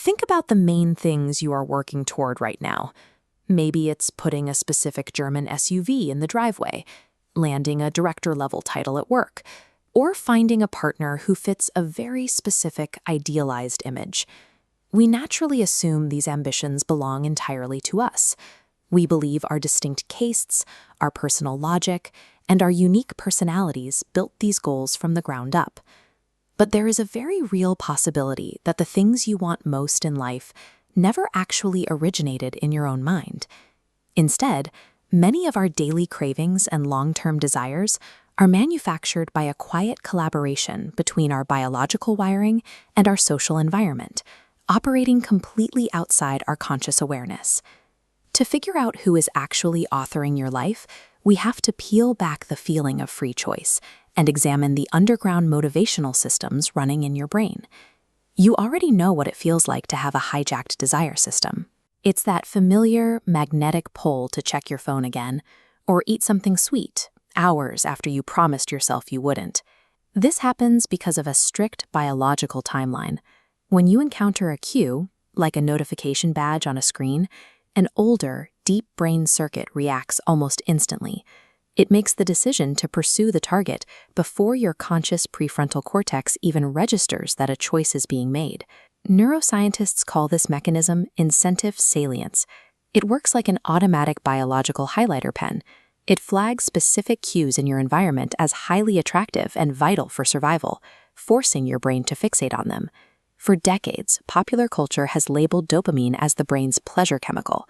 Think about the main things you are working toward right now. Maybe it's putting a specific German SUV in the driveway, landing a director-level title at work, or finding a partner who fits a very specific, idealized image. We naturally assume these ambitions belong entirely to us. We believe our distinct tastes, our personal logic, and our unique personalities built these goals from the ground up. But there is a very real possibility that the things you want most in life never actually originated in your own mind. Instead, many of our daily cravings and long-term desires are manufactured by a quiet collaboration between our biological wiring and our social environment, operating completely outside our conscious awareness. To figure out who is actually authoring your life, we have to peel back the feeling of free choice and examine the underground motivational systems running in your brain. You already know what it feels like to have a hijacked desire system. It's that familiar magnetic pull to check your phone again, or eat something sweet, hours after you promised yourself you wouldn't. This happens because of a strict biological timeline. When you encounter a cue, like a notification badge on a screen, an older, deep brain circuit reacts almost instantly. It makes the decision to pursue the target before your conscious prefrontal cortex even registers that a choice is being made. Neuroscientists call this mechanism incentive salience. It works like an automatic biological highlighter pen. It flags specific cues in your environment as highly attractive and vital for survival, forcing your brain to fixate on them. For decades, popular culture has labeled dopamine as the brain's pleasure chemical.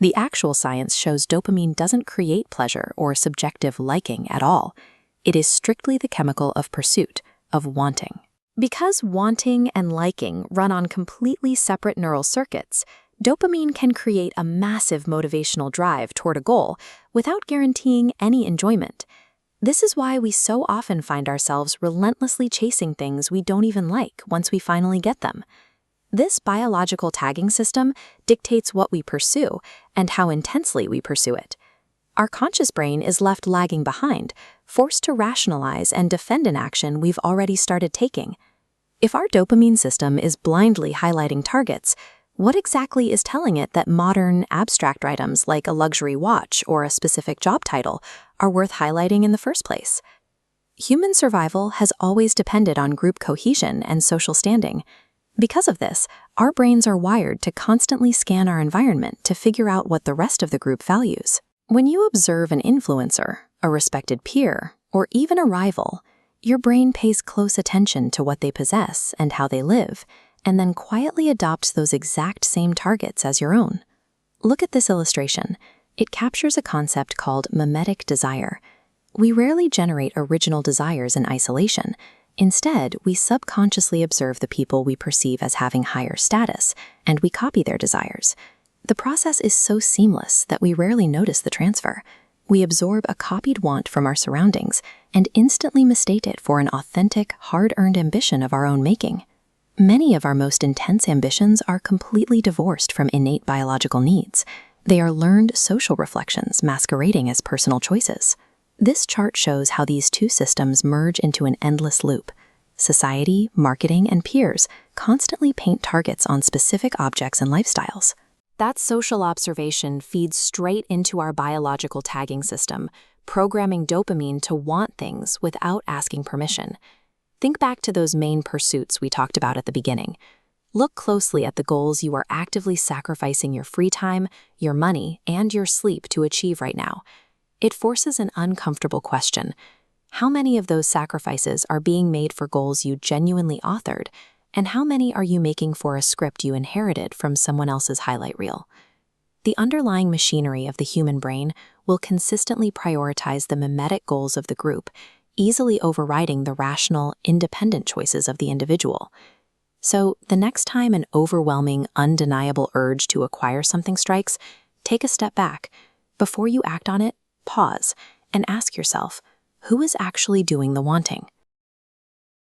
The actual science shows dopamine doesn't create pleasure or subjective liking at all. It is strictly the chemical of pursuit, of wanting. Because wanting and liking run on completely separate neural circuits, dopamine can create a massive motivational drive toward a goal without guaranteeing any enjoyment. This is why we so often find ourselves relentlessly chasing things we don't even like once we finally get them. This biological tagging system dictates what we pursue and how intensely we pursue it. Our conscious brain is left lagging behind, forced to rationalize and defend an action we've already started taking. If our dopamine system is blindly highlighting targets, what exactly is telling it that modern, abstract items like a luxury watch or a specific job title are worth highlighting in the first place? Human survival has always depended on group cohesion and social standing. Because of this, our brains are wired to constantly scan our environment to figure out what the rest of the group values. When you observe an influencer, a respected peer, or even a rival, your brain pays close attention to what they possess and how they live, and then quietly adopts those exact same targets as your own. Look at this illustration. It captures a concept called mimetic desire. We rarely generate original desires in isolation. Instead, we subconsciously observe the people we perceive as having higher status, and we copy their desires. The process is so seamless that we rarely notice the transfer. We absorb a copied want from our surroundings and instantly mistake it for an authentic, hard-earned ambition of our own making. Many of our most intense ambitions are completely divorced from innate biological needs. They are learned social reflections masquerading as personal choices. This chart shows how these two systems merge into an endless loop. Society, marketing, and peers constantly paint targets on specific objects and lifestyles. That social observation feeds straight into our biological tagging system, programming dopamine to want things without asking permission. Think back to those main pursuits we talked about at the beginning. Look closely at the goals you are actively sacrificing your free time, your money, and your sleep to achieve right now. It forces an uncomfortable question. How many of those sacrifices are being made for goals you genuinely authored, and how many are you making for a script you inherited from someone else's highlight reel? The underlying machinery of the human brain will consistently prioritize the mimetic goals of the group, easily overriding the rational, independent choices of the individual. So, the next time an overwhelming, undeniable urge to acquire something strikes, take a step back. Before you act on it, pause and ask yourself, who is actually doing the wanting?